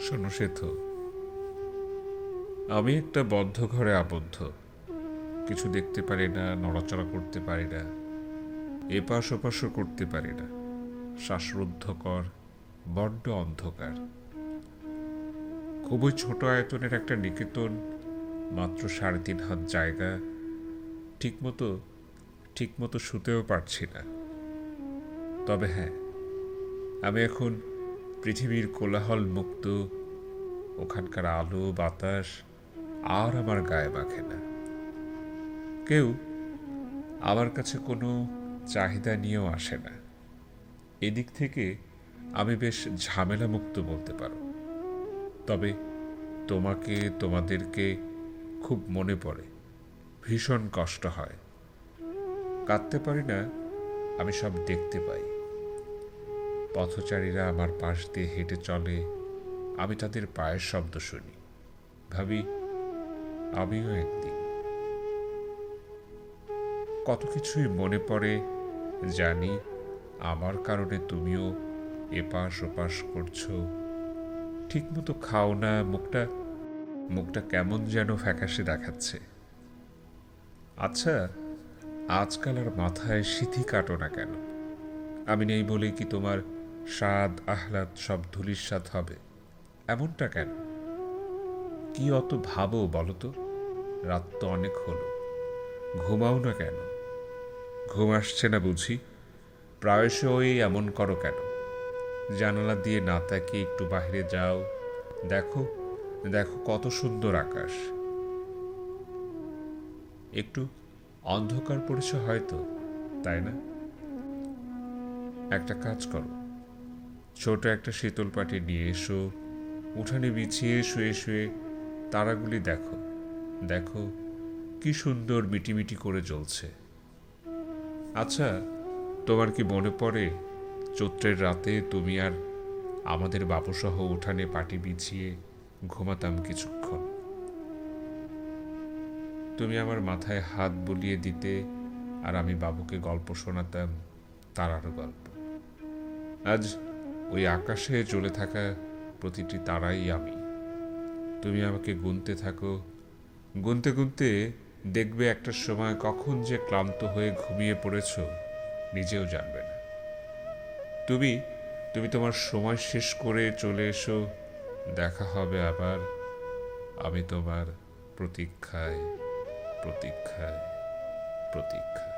শোনো সেথ, আমি একটা বদ্ধ ঘরে আবদ্ধ। কিছু দেখতে পারি না, নড়াচড়া করতে পারি না, এপাশ ওপাশও করতে পারি না। শ্বাসরুদ্ধকর বড্ড অন্ধকার। খুবই ছোট আয়তনের একটা নিকেতন, মাত্র 3.5 হাত জায়গা। ঠিকমতো ঠিকমতো শুতেও পারছি না। তবে হ্যাঁ, আমি এখন পৃথিবীর কোলাহল মুক্ত। ওখানকার আলো বাতাস আর আমার গায়ে মাখে না। কেউ আমার কাছে কোনো চাহিদা নিয়েও আসে না। এদিক থেকে আমি বেশ ঝামেলা মুক্ত বলতে পারো। তবে তোমাকে, তোমাদেরকে খুব মনে পড়ে, ভীষণ কষ্ট হয়। কাঁদতে পারি না, আমি সব দেখতে পাই। পথচারীরা আমার পাশ দিয়ে হেঁটে চলে, আমি তাদের পায়ের শব্দ শুনি। ভাবি আমিও একদিন। কত কিছুই মনে পড়ে। জানি আমার কারণে তুমিও এপাশ ওপাশ করছো। ঠিকমতো খাও না, মুখটা মুখটা কেমন যেন ফ্যাকাশে দেখাচ্ছে। আচ্ছা, আজকাল আর মাথায় সিথি কাটো না কেন? আমি নেই বলে কি তোমার স্বাদ আহ্লাদ সব ধূলিসাৎ হবে? এমনটা কেন? কি অত ভাবো বলো তো? রাত তো অনেক হলো, ঘুমাও না কেন? ঘুম আসছে না বুঝি? প্রায়শই এমন করো কেন? জানালা দিয়ে না তাকিয়ে একটু বাইরে যাও। দেখো, দেখো কত সুন্দর আকাশ। একটু অন্ধকার পড়েছে হয়তো, তাই না? একটা কাজ করো, ছোট একটা শীতল পাটি নিয়ে এসো। উঠানে বিছিয়ে শুয়ে শুয়ে তারাগুলি দেখো। দেখো কি সুন্দর মিটিমিটি করে জ্বলছে। আচ্ছা, তোমার কি মনে পড়ে চৈত্রের রাতে তুমি আর আমাদের বাবুসহ উঠানে পাটি বিছিয়ে ঘুমাতাম কিছুক্ষণ? তুমি আমার মাথায় হাত বুলিয়ে দিতে, আর আমি বাবুকে গল্প শোনাতাম, তারার গল্প। আজ ওই আকাশে জ্বলে থাকা প্রতিটি তারাই আমি। তুমি আমাকে গুনতে থাকো। গুনতে গুনতে দেখবে একটা সময় কখন যে ক্লান্ত হয়ে ঘুমিয়ে পড়েছ নিজেও জানবে না। তুমি তুমি তোমার সময় শেষ করে চলে এসো। দেখা হবে আবার। আমি তোমার প্রতীক্ষায়, প্রতীক্ষায়, প্রতীক্ষায়।